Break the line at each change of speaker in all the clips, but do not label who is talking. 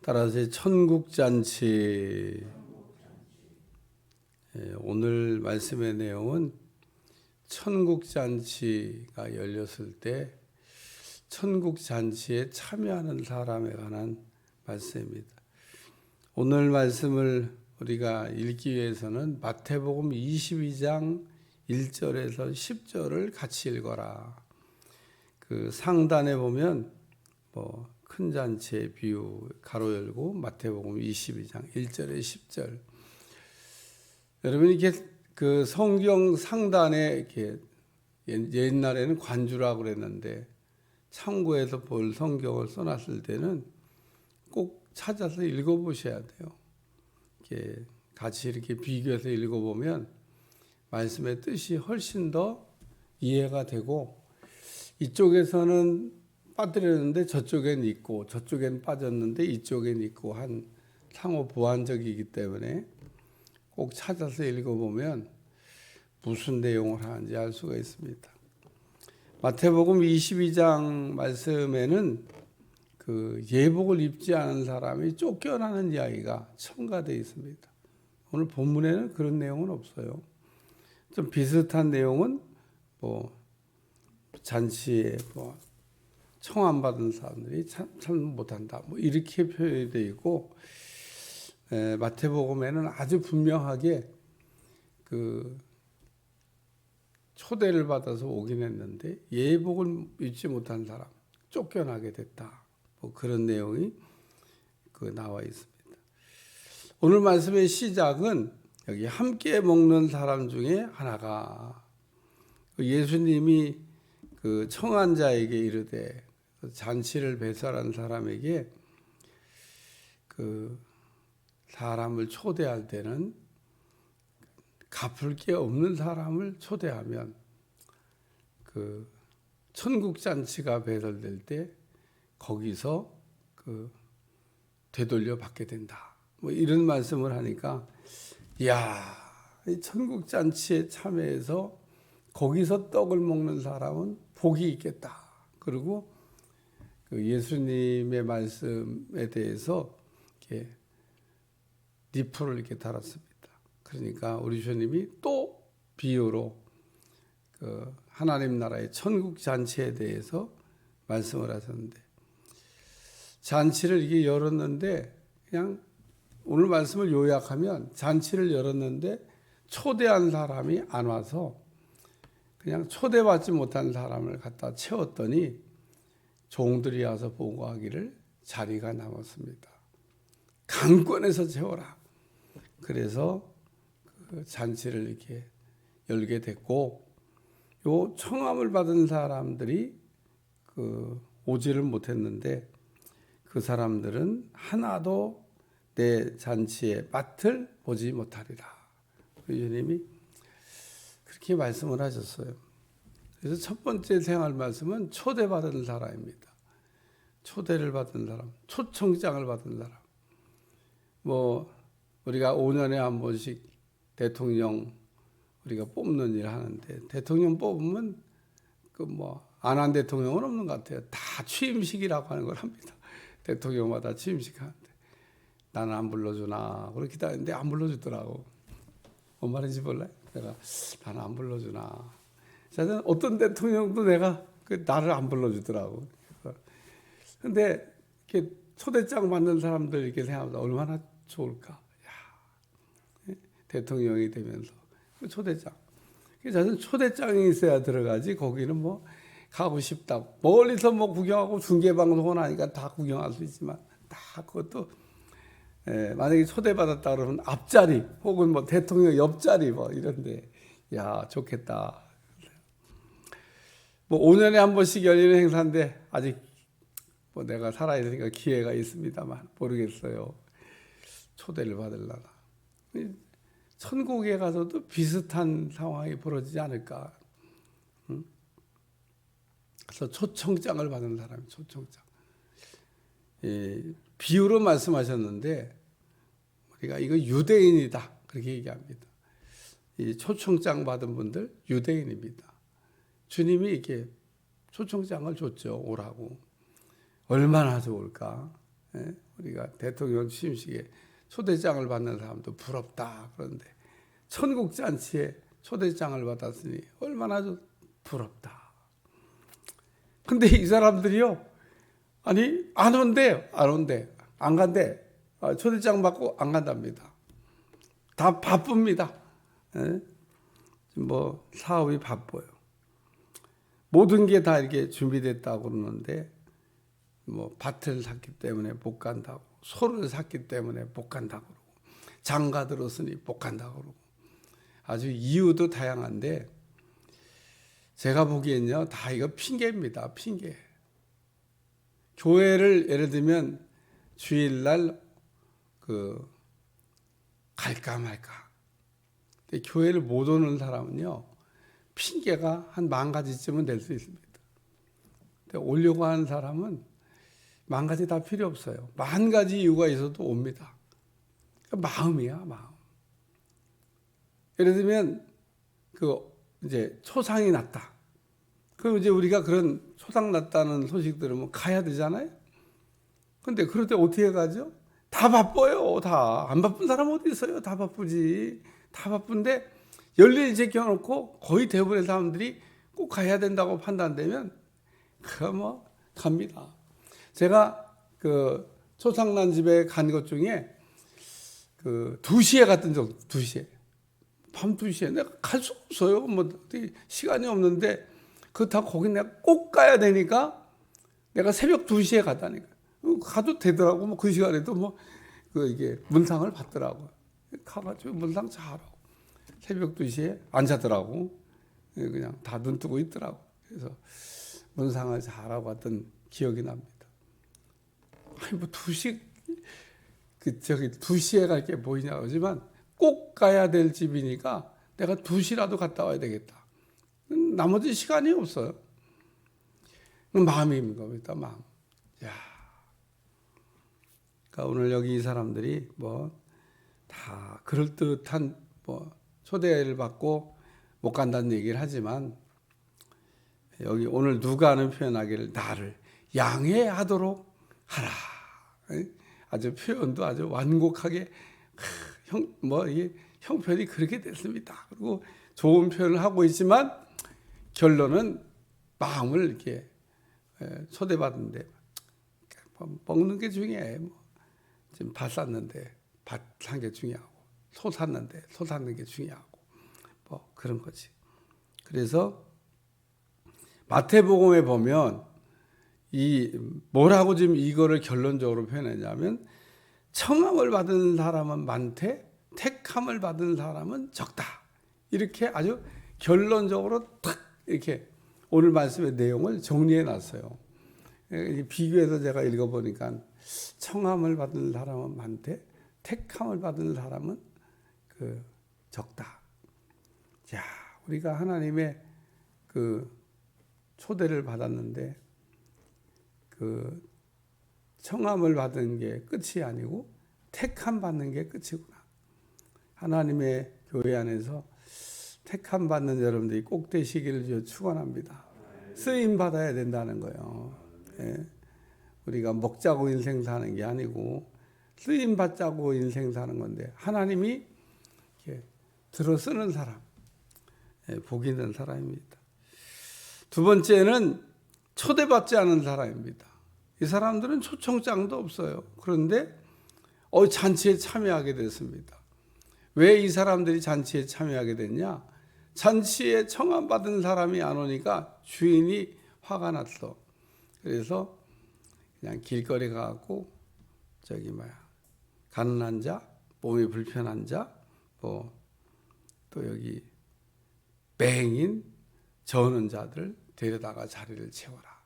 따라서 천국잔치. 오늘 말씀의 내용은 천국잔치가 열렸을 때 천국잔치에 참여하는 사람에 관한 말씀입니다. 오늘 말씀을 우리가 읽기 위해서는 마태복음 22장 1절에서 10절을 같이 읽어라. 그 상단에 보면 큰 잔치의 비유 가로 열고 마태복음 22장 1절에 10절. 여러분 이렇게 그 성경 상단에 이렇게 옛날에는 관주라고 그랬는데 창고에서 볼 성경을 써놨을 때는 꼭 찾아서 읽어보셔야 돼요. 이렇게 같이 이렇게 비교해서 읽어보면 말씀의 뜻이 훨씬 더 이해가 되고, 이쪽에서는 빠뜨렸는데 저쪽엔 있고 저쪽엔 빠졌는데 이쪽엔 있고 한 상호 보완적이기 때문에 꼭 찾아서 읽어보면 무슨 내용을 하는지 알 수가 있습니다. 마태복음 22장 말씀에는 그 예복을 입지 않은 사람이 쫓겨나는 이야기가 첨가되어 있습니다. 오늘 본문에는 그런 내용은 없어요. 좀 비슷한 내용은 잔치에 청함 받은 사람들이 참 못한다 이렇게 표현이 되어 있고, 마태복음에는 아주 분명하게 그 초대를 받아서 오긴 했는데 예복을 입지 못한 사람 쫓겨나게 됐다, 그런 내용이 나와 있습니다. 오늘 말씀의 시작은 여기 함께 먹는 사람 중에 하나가 예수님이 그 청한 자에게 이르되, 잔치를 배설한 사람에게 그 사람을 초대할 때는 갚을 게 없는 사람을 초대하면 그 천국 잔치가 배설될 때 거기서 그 되돌려 받게 된다. 이런 말씀을 하니까, 이야, 이 천국 잔치에 참여해서 거기서 떡을 먹는 사람은 복이 있겠다. 그리고 그 예수님의 말씀에 대해서 이렇게 니프를 이렇게 달았습니다. 그러니까 우리 주님이 또 비유로 그 하나님 나라의 천국 잔치에 대해서 말씀을 하셨는데, 잔치를 이게 열었는데, 그냥 오늘 말씀을 요약하면 잔치를 열었는데 초대한 사람이 안 와서 그냥 초대받지 못한 사람을 갖다 채웠더니 종들이 와서 보고하기를 자리가 남았습니다. 강권해서 채워라. 그래서 그 잔치를 이렇게 열게 됐고, 요 청함을 받은 사람들이 오지를 못했는데 그 사람들은 하나도 내 잔치의 맛을 보지 못하리라. 예수님이 그렇게 말씀을 하셨어요. 그래서 첫 번째 생활 말씀은 초대받은 사람입니다. 초대를 받은 사람, 초청장을 받은 사람. 우리가 5년에 한 번씩 대통령 우리가 뽑는 일 하는데, 대통령 뽑으면 안 한 대통령은 없는 것 같아요. 다 취임식이라고 하는 걸 합니다. 대통령마다 취임식 하는데 나는 안 불러주나 그렇게 기다렸는데 안 불러주더라고. 뭔 말인지 몰라요? 내가 나는 안 불러주나. 저는 어떤 대통령도 내가 나를 안 불러주더라고. 근데 이렇게 초대장 받는 사람들 이렇게 생각하면 얼마나 좋을까. 야, 대통령이 되면서 초대장. 저는 초대장이 있어야 들어가지. 거기는 가고 싶다. 멀리서 구경하고 중계방송을 하니까 다 구경할 수 있지만 다 그것도 만약에 초대받았다 그러면 앞자리 혹은 대통령 옆자리 이런데, 야, 좋겠다. 5년에 한 번씩 열리는 행사인데 아직 내가 살아있으니까 기회가 있습니다만 모르겠어요. 초대를 받으려나. 천국에 가서도 비슷한 상황이 벌어지지 않을까. 그래서 초청장을 받은 사람이 초청장. 비유로 말씀하셨는데 우리가 이거 유대인이다 그렇게 얘기합니다. 이 초청장 받은 분들 유대인입니다. 주님이 이렇게 초청장을 줬죠. 오라고. 얼마나 좋을까. 우리가 대통령 취임식에 초대장을 받는 사람도 부럽다. 그런데 천국 잔치에 초대장을 받았으니 얼마나 좀 부럽다. 근데 이 사람들이요, 아니 안 온대, 안 간대. 초대장 받고 안 간답니다. 다 바쁩니다. 뭐 사업이 바빠요. 모든 게 다 이렇게 준비됐다고 그러는데 뭐 밭을 샀기 때문에 못 간다고, 소를 샀기 때문에 못 간다고 그러고, 장가 들었으니 못 간다고 그러고, 아주 이유도 다양한데 제가 보기엔요 다 이거 핑계입니다. 핑계. 교회를 예를 들면 주일날 갈까 말까. 근데 교회를 못 오는 사람은요 핑계가 한 10,000가지쯤은 될 수 있습니다. 근데 오려고 하는 사람은 10,000가지 다 필요 없어요. 10,000가지 이유가 있어도 옵니다. 그러니까 마음이야, 마음. 예를 들면 이제 초상이 났다. 그럼 이제 우리가 그런 초상 났다는 소식 들으면 가야 되잖아요. 근데 그럴 때 어떻게 가죠? 다 바빠요. 다. 안 바쁜 사람 어디 있어요? 다 바쁘지. 다 바쁜데 열일 제껴놓고 거의 대부분의 사람들이 꼭 가야 된다고 판단되면 그거 뭐 갑니다. 제가 초상난 집에 간 것 중에 2시에 갔던 적, 2시에. 밤 2시에 내가 갈 수 없어요. 뭐 시간이 없는데 그렇다고 거기 내가 꼭 가야 되니까 내가 새벽 2시에 갔다니까. 가도 되더라고. 뭐 그 시간에도 뭐 이게 문상을 받더라고. 가가지고 문상 자라고. 새벽 2시에 안 자더라고. 그냥 다 눈 뜨고 있더라고. 그래서 문상을 자라고 왔던 기억이 납니다. 아니 뭐 2시 2시에 갈 게 보이냐 그러지만 꼭 가야 될 집이니까 내가 2시라도 갔다 와야 되겠다. 나머지 시간이 없어요. 마음인 겁니다. 마음. 야. 그러니까 오늘 여기 이 사람들이 뭐 다 그럴듯한 초대를 받고 못 간다는 얘기를 하지만 여기 오늘 누가 하는 표현하기를 나를 양해하도록 하라. 아주 표현도 아주 완곡하게 이게 형편이 그렇게 됐습니다. 그리고 좋은 표현을 하고 있지만 결론은 마음을 이렇게 초대받는데 먹는 게 중요해. 지금 밭 샀는데 밭 산 게 중요하고, 소 샀는데 소 샀는 게 중요하고, 그런 거지. 그래서 마태복음에 보면 뭐라고 지금 이거를 결론적으로 표현했냐면 청함을 받은 사람은 많되 택함을 받은 사람은 적다. 이렇게 아주 결론적으로 탁 이렇게 오늘 말씀의 내용을 정리해 놨어요. 비교해서 제가 읽어보니까 청함을 받은 사람은 많되 택함을 받은 사람은 적다. 야, 우리가 하나님의 초대를 받았는데 청함을 받은 게 끝이 아니고 택함 받는 게 끝이구나. 하나님의 교회 안에서 택함 받는 여러분들이 꼭 되시기를 축원합니다. 쓰임 받아야 된다는 거예요. 예. 우리가 먹자고 인생 사는 게 아니고 쓰임 받자고 인생 사는 건데 하나님이 이렇게 들어 쓰는 사람, 복 있는 사람입니다. 두 번째는 초대받지 않은 사람입니다. 이 사람들은 초청장도 없어요. 그런데 잔치에 참여하게 됐습니다. 왜 이 사람들이 잔치에 참여하게 됐냐? 잔치에 청함받은 사람이 안 오니까 주인이 화가 났어. 그래서 그냥 길거리 가고 가난한 자, 몸이 불편한 자, 또 여기 맹인, 저는 자들 데려다가 자리를 채워라.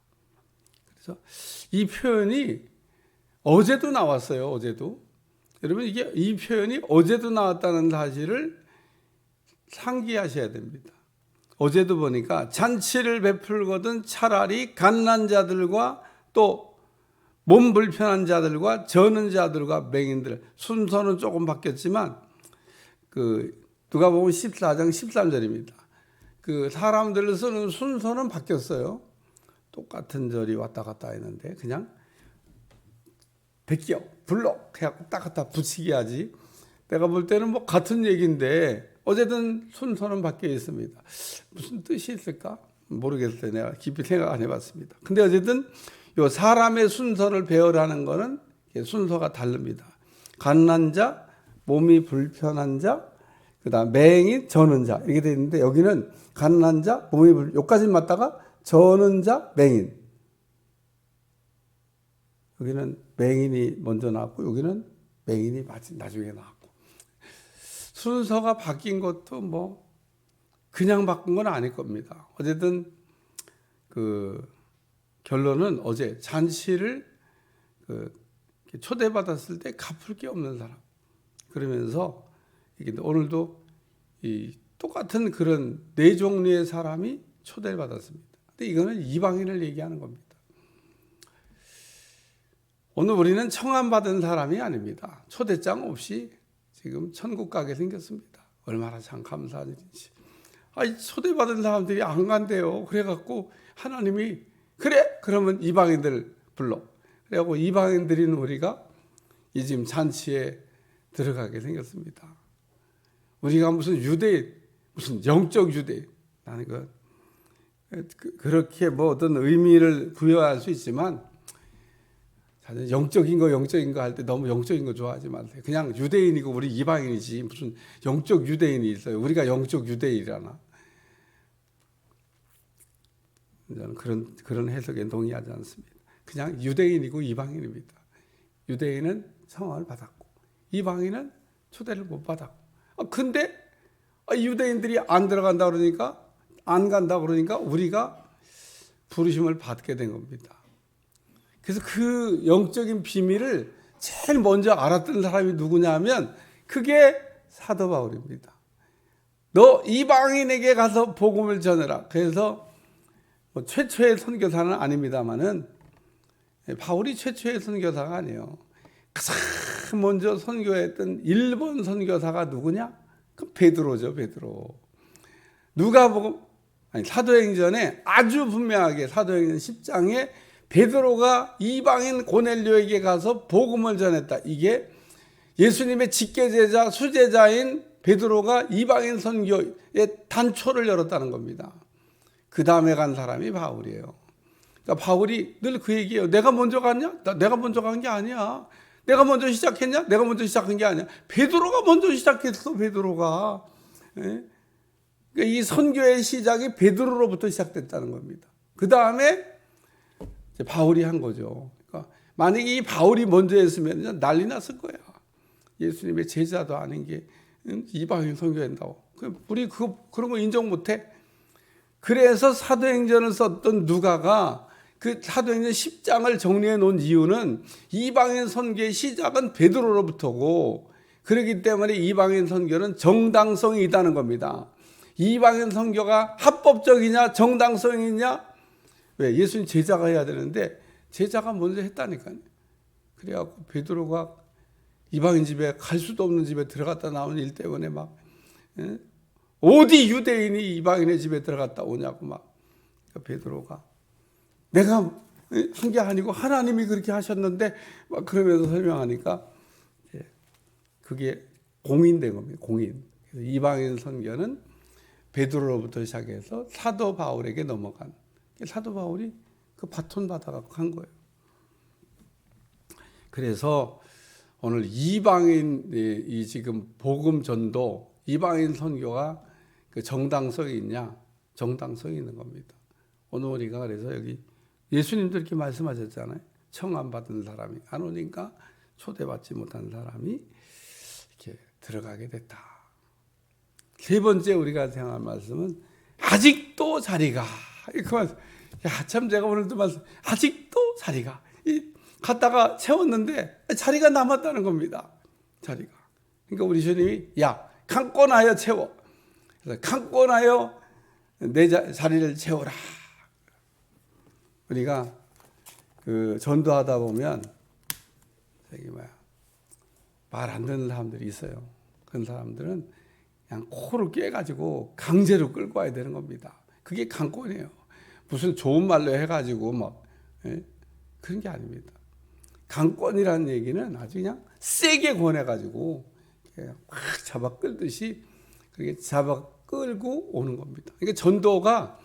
그래서 이 표현이 어제도 나왔어요. 어제도. 여러분 이 표현이 어제도 나왔다는 사실을 상기하셔야 됩니다. 어제도 보니까 잔치를 베풀거든 차라리 갓난 자들과 또 몸 불편한 자들과 저는 자들과 맹인들, 순서는 조금 바뀌었지만 누가복음 14장 13절입니다. 사람들을 쓰는 순서는 바뀌었어요. 똑같은 절이 왔다 갔다 했는데 그냥 베껴 불러 해갖고 딱 갖다 붙이게 하지. 내가 볼 때는 뭐 같은 얘기인데 어쨌든 순서는 바뀌어 있습니다. 무슨 뜻이 있을까 모르겠어요. 내가 깊이 생각 안 해봤습니다. 근데 어쨌든 요 사람의 순서를 배우라는 거는 순서가 다릅니다. 가난한 자, 몸이 불편한 자, 그다음 맹인, 저는 자 이렇게 되어 있는데 여기는 가난한 자, 몸이 여기까지 맞다가 저는 자, 맹인. 여기는 맹인이 먼저 나왔고 여기는 맹인이 나중에 나왔고 순서가 바뀐 것도 뭐 그냥 바꾼 건 아닐 겁니다. 어쨌든 그 결론은 어제 잔치를 초대받았을 때 갚을 게 없는 사람. 그러면서 오늘도 이 똑같은 그런 네 종류의 사람이 초대를 받았습니다. 근데 이거는 이방인을 얘기하는 겁니다. 오늘 우리는 청함받은 사람이 아닙니다. 초대장 없이 지금 천국 가게 생겼습니다. 얼마나 참 감사한 일인지. 초대받은 사람들이 안 간대요. 그래갖고 하나님이 그래 그러면 이방인들 불러. 그래갖고 이방인들인 우리가 이 지금 잔치에 들어가게 생겼습니다. 우리가 무슨 유대인, 무슨 영적 유대인, 나는 그렇게 뭐 어떤 의미를 부여할 수 있지만 사실 영적인 거 할 때 너무 영적인 거 좋아하지 마세요. 그냥 유대인이고 우리 이방인이지 무슨 영적 유대인이 있어요. 우리가 영적 유대인이라나. 저는 그런 해석에 동의하지 않습니다. 그냥 유대인이고 이방인입니다. 유대인은 청함을 받았고 이방인은 초대를 못 받았고. 근데 유대인들이 안 들어간다 그러니까 안 간다 그러니까 우리가 부르심을 받게 된 겁니다. 그래서 그 영적인 비밀을 제일 먼저 알았던 사람이 누구냐면 그게 사도 바울입니다. 너 이방인에게 가서 복음을 전해라. 그래서 뭐 최초의 선교사는 아닙니다만은 바울이 최초의 선교사가 아니에요. 가장 먼저 선교했던 일본 선교사가 누구냐? 그 베드로죠, 베드로. 누가복음 사도행전에 아주 분명하게 사도행전 10장에 베드로가 이방인 고넬료에게 가서 복음을 전했다. 이게 예수님의 직계제자 수제자인 베드로가 이방인 선교의 단초를 열었다는 겁니다. 그 다음에 간 사람이 바울이에요. 그러니까 바울이 늘 그 얘기예요. 내가 먼저 갔냐? 내가 먼저 간 게 아니야. 내가 먼저 시작했냐? 내가 먼저 시작한 게 아니야. 베드로가 먼저 시작했어. 베드로가. 그러니까 이 선교의 시작이 베드로로부터 시작됐다는 겁니다. 그 다음에 바울이 한 거죠. 그러니까 만약에 이 바울이 먼저 했으면 난리 났을 거야. 예수님의 제자도 아닌 게 이방인 선교한다고. 우리 그런 거 인정 못해. 그래서 사도행전을 썼던 누가가 그 사도행전 10장을 정리해 놓은 이유는 이방인 선교의 시작은 베드로로부터고 그렇기 때문에 이방인 선교는 정당성이 있다는 겁니다. 이방인 선교가 합법적이냐 정당성이냐? 왜? 예수님 제자가 해야 되는데 제자가 먼저 했다니까요. 그래갖고 베드로가 이방인 집에 갈 수도 없는 집에 들어갔다 나오는 일 때문에 막 어디 유대인이 이방인의 집에 들어갔다 오냐고 막. 그러니까 베드로가 내가 한 게 아니고 하나님이 그렇게 하셨는데 막 그러면서 설명하니까 그게 공인된 겁니다. 공인. 그래서 이방인 선교는 베드로로부터 시작해서 사도 바울에게 넘어간. 사도 바울이 그 바톤 받아갖고 한 거예요. 그래서 오늘 이방인이 지금 복음 전도, 이방인 선교가 그 정당성이 있냐? 정당성이 있는 겁니다. 오늘 우리가 그래서 여기 예수님도 이렇게 말씀하셨잖아요. 청함 받은 사람이 안 오니까 초대받지 못한 사람이 이렇게 들어가게 됐다. 세 번째 우리가 생각할 말씀은 아직도 자리가. 참 제가 오늘도 말씀 아직도 자리가 갔다가 채웠는데 자리가 남았다는 겁니다. 자리가. 그러니까 우리 주님이 강권하여 채워. 그래서 강권하여 내 자리를 채워라. 우리가 그 전도하다 보면 말 안 듣는 사람들이 있어요. 그런 사람들은 그냥 코를 꿰가지고 강제로 끌고 와야 되는 겁니다. 그게 강권이에요. 무슨 좋은 말로 해가지고 그런 게 아닙니다. 강권이라는 얘기는 아주 그냥 세게 권해가지고 확 잡아 끌듯이 그렇게 잡아 끌고 오는 겁니다. 그러니까 전도가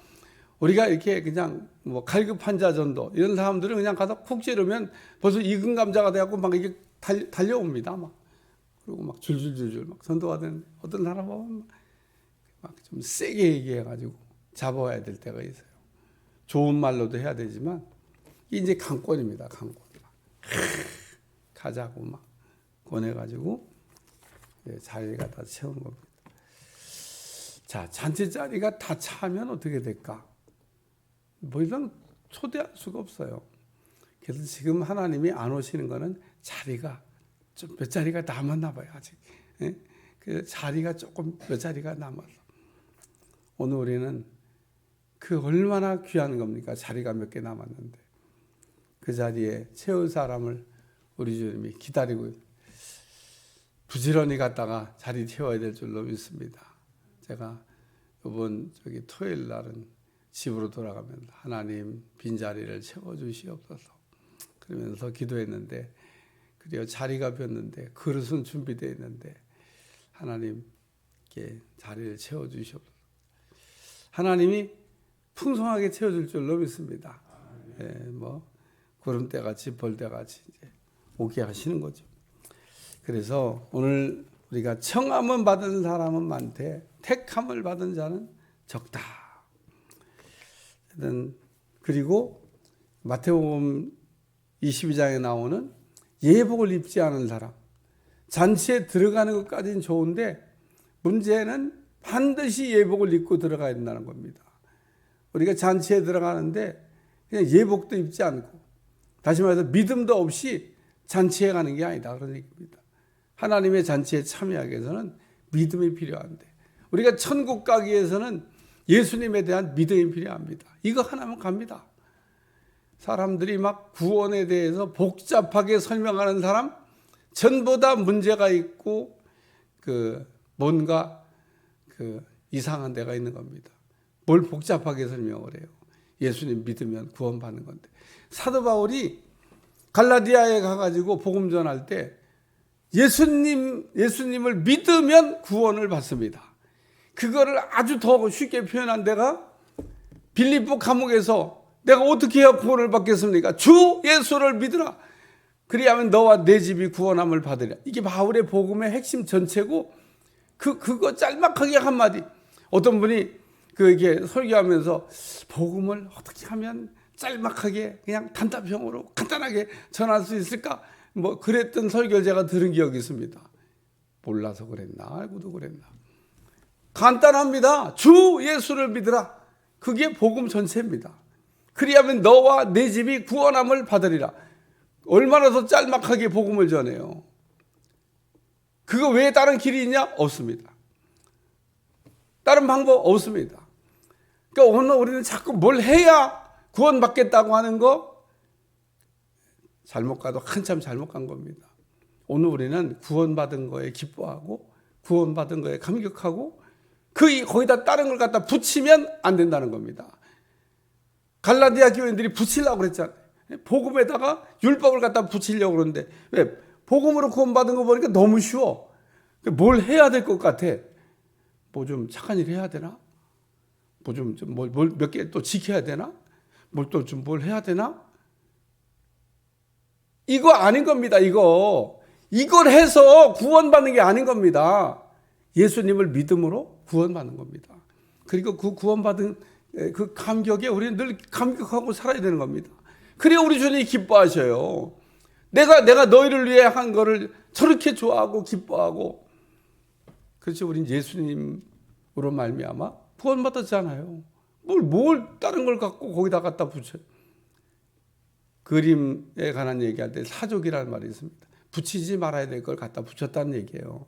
우리가 이렇게 그냥 뭐 갈급환자 전도 이런 사람들은 그냥 가서 쿡 찌르면 벌써 익은 감자가 돼갖고 막 이게 달려옵니다. 막 그리고 막 줄줄줄줄 막 전도가 되는데 어떤 사람 보면 막 좀 세게 얘기해가지고 잡아와야 될 때가 있어요. 좋은 말로도 해야 되지만 이게 이제 강권입니다. 강권. 가자고 막 권해가지고 자리가 다 채운 겁니다. 자, 잔치 자리가 다 차면 어떻게 될까? 뭐 이런 초대할 수가 없어요. 그래서 지금 하나님이 안 오시는 거는 자리가 좀 몇 자리가 남았나 봐요, 아직. 그 자리가 조금 몇 자리가 남아서. 오늘 우리는 그 얼마나 귀한 겁니까? 자리가 몇 개 남았는데. 그 자리에 채울 사람을 우리 주님이 기다리고 부지런히 갔다가 자리 채워야 될 줄로 믿습니다. 제가 이번 토요일 날은 집으로 돌아가면 하나님 빈자리를 채워주시옵소서 그러면서 기도했는데 그리고 자리가 비었는데 그릇은 준비되어 있는데 하나님께 자리를 채워주시옵소서. 하나님이 풍성하게 채워줄 줄로 믿습니다. 뭐 구름대같이 벌대같이 이제 오게 하시는 거죠. 그래서 오늘 우리가 청함은 받은 사람은 많되 택함을 받은 자는 적다. 그리고 마태복음 22장에 나오는 예복을 입지 않은 사람, 잔치에 들어가는 것까지는 좋은데 문제는 반드시 예복을 입고 들어가야 된다는 겁니다. 우리가 잔치에 들어가는데 그냥 예복도 입지 않고 다시 말해서 믿음도 없이 잔치에 가는 게 아니다 그런 얘기입니다. 하나님의 잔치에 참여하기 위해서는 믿음이 필요한데 우리가 천국 가기 위해서는 예수님에 대한 믿음이 필요합니다. 이거 하나면 갑니다. 사람들이 막 구원에 대해서 복잡하게 설명하는 사람 전부 다 문제가 있고 뭔가 이상한 데가 있는 겁니다. 뭘 복잡하게 설명을 해요. 예수님 믿으면 구원받는 건데. 사도 바울이 갈라디아에 가가지고 복음 전할 때 예수님을 믿으면 구원을 받습니다. 그거를 아주 더 쉽게 표현한 데가 빌립보 감옥에서 내가 어떻게 해야 구원을 받겠습니까? 주 예수를 믿으라. 그리하면 너와 내 집이 구원함을 받으리라. 이게 바울의 복음의 핵심 전체고 그거 짤막하게 한마디. 어떤 분이 이게 설교하면서 복음을 어떻게 하면 짤막하게 그냥 단답형으로 간단하게 전할 수 있을까? 뭐 그랬던 설교를 제가 들은 기억이 있습니다. 몰라서 그랬나 알고도 그랬나. 간단합니다. 주 예수를 믿으라. 그게 복음 전체입니다. 그리하면 너와 내 집이 구원함을 받으리라. 얼마나 더 짤막하게 복음을 전해요. 그거 외에 다른 길이 있냐? 없습니다. 다른 방법 없습니다. 그러니까 오늘 우리는 자꾸 뭘 해야 구원받겠다고 하는 거 잘못 가도 한참 잘못 간 겁니다. 오늘 우리는 구원받은 거에 기뻐하고 구원받은 거에 감격하고 거기다 다른 걸 갖다 붙이면 안 된다는 겁니다. 갈라디아 교인들이 붙이려고 그랬잖아요. 복음에다가 율법을 갖다 붙이려고 그러는데 왜? 복음으로 구원받은 거 보니까 너무 쉬워. 뭘 해야 될 것 같아. 뭐 좀 착한 일 해야 되나? 뭐 좀 몇 개 또 지켜야 되나? 뭘 해야 되나? 이거 아닌 겁니다. 이걸 해서 구원받는 게 아닌 겁니다. 예수님을 믿음으로 구원받는 겁니다. 그리고 그 구원받은 그 감격에 우리는 늘 감격하고 살아야 되는 겁니다. 그래야 우리 주님이 기뻐하셔요. 내가 너희를 위해 한 거를 저렇게 좋아하고 기뻐하고. 그렇지, 우린 예수님으로 말미암아 구원받았잖아요. 뭘 다른 걸 갖고 거기다 갖다 붙여요. 그림에 관한 얘기할 때 사족이라는 말이 있습니다. 붙이지 말아야 될 걸 갖다 붙였다는 얘기예요.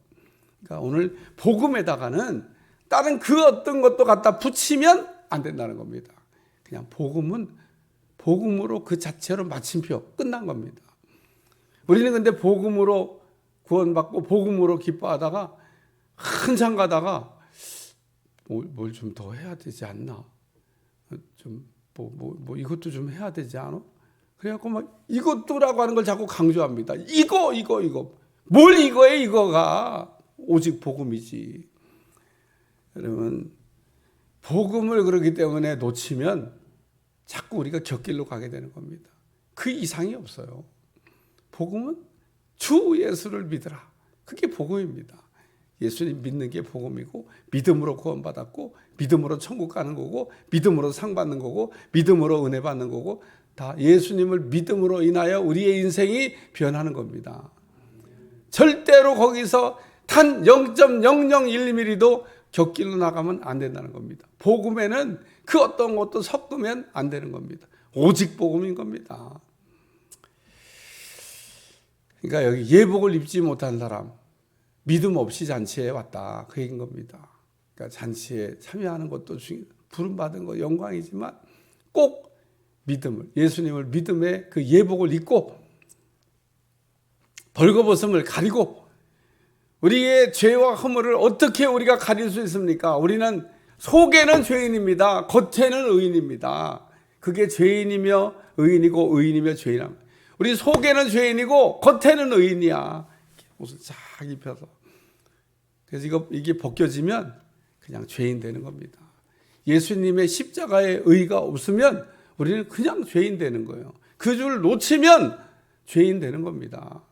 그러니까 오늘 복음에다가는 다른 그 어떤 것도 갖다 붙이면 안 된다는 겁니다. 그냥 복음으로 그 자체로 마침표 끝난 겁니다. 우리는 근데 복음으로 구원받고 복음으로 기뻐하다가 한참 가다가 뭘 좀 더 해야 되지 않나? 좀 이것도 좀 해야 되지 않아? 그래갖고 막 이것도라고 하는 걸 자꾸 강조합니다. 이거. 뭘 이거에 이거가 오직 복음이지. 여러분, 복음을 그렇기 때문에 놓치면 자꾸 우리가 곁길로 가게 되는 겁니다. 그 이상이 없어요. 복음은 주 예수를 믿으라. 그게 복음입니다. 예수님 믿는 게 복음이고, 믿음으로 구원받았고, 믿음으로 천국 가는 거고, 믿음으로 상 받는 거고, 믿음으로 은혜 받는 거고, 다 예수님을 믿음으로 인하여 우리의 인생이 변하는 겁니다. 절대로 거기서 단 0.001mm도 곁길로 나가면 안 된다는 겁니다. 복음에는 그 어떤 것도 섞으면 안 되는 겁니다. 오직 복음인 겁니다. 그러니까 여기 예복을 입지 못한 사람, 믿음 없이 잔치에 왔다, 그 얘기인 겁니다. 그러니까 잔치에 참여하는 것도 부름받은 거 영광이지만 꼭 믿음을, 예수님을 믿음의 그 예복을 입고 벌거벗음을 가리고, 우리의 죄와 허물을 어떻게 우리가 가릴 수 있습니까? 우리는 속에는 죄인입니다. 겉에는 의인입니다. 그게 죄인이며 의인이고 의인이며 죄인이야. 우리 속에는 죄인이고 겉에는 의인이야. 옷을 쫙 입혀서. 그래서 이게 벗겨지면 그냥 죄인 되는 겁니다. 예수님의 십자가의 의가 없으면 우리는 그냥 죄인 되는 거예요. 그 줄 놓치면 죄인 되는 겁니다.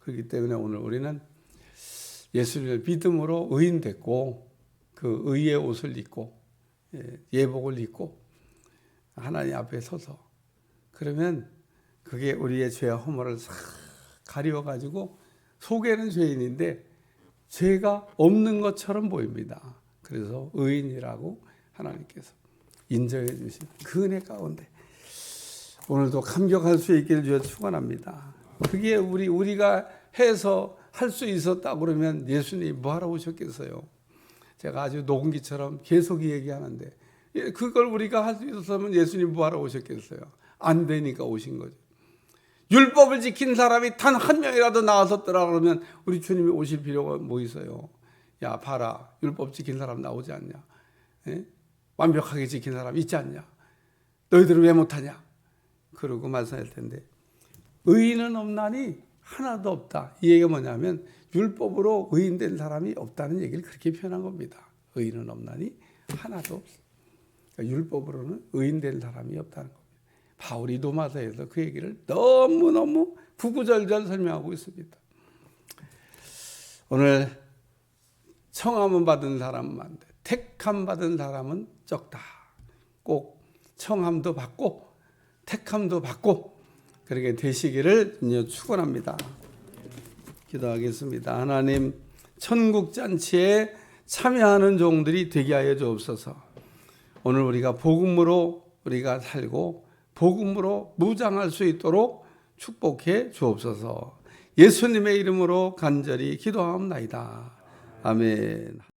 그렇기 때문에 오늘 우리는 예수님을 믿음으로 의인 됐고, 그 의의 옷을 입고, 예복을 입고 하나님 앞에 서서, 그러면 그게 우리의 죄와 허물을 싹 가리워가지고 속에는 죄인인데 죄가 없는 것처럼 보입니다. 그래서 의인이라고 하나님께서 인정해 주신 그 은혜 가운데 오늘도 감격할 수 있기를 주여 축원합니다. 그게 우리가 해서 할 수 있었다 그러면 예수님이 뭐하러 오셨겠어요? 제가 아주 녹음기처럼 계속 얘기하는데, 그걸 우리가 할 수 있었으면 예수님 뭐하러 오셨겠어요? 안 되니까 오신 거죠. 율법을 지킨 사람이 단 한 명이라도 나왔었더라 그러면 우리 주님이 오실 필요가 뭐 있어요? 야, 봐라, 율법 지킨 사람 나오지 않냐? 완벽하게 지킨 사람 있지 않냐? 너희들은 왜 못하냐? 그러고 말씀할 텐데, 의인은 없나니 하나도 없다. 이 얘기가 뭐냐면 율법으로 의인된 사람이 없다는 얘기를 그렇게 표현한 겁니다. 의인은 없나니 하나도 없어. 그러니까 율법으로는 의인된 사람이 없다는 겁니다. 바울이 로마서에서 그 얘기를 너무너무 구구절절 설명하고 있습니다. 오늘 청함은 받은 사람은 많은데 택함 받은 사람은 적다. 꼭 청함도 받고 택함도 받고 그렇게 되시기를 축원합니다. 기도하겠습니다. 하나님, 천국 잔치에 참여하는 종들이 되게 하여 주옵소서. 오늘 우리가 복음으로 우리가 살고 복음으로 무장할 수 있도록 축복해 주옵소서. 예수님의 이름으로 간절히 기도하옵나이다. 아멘.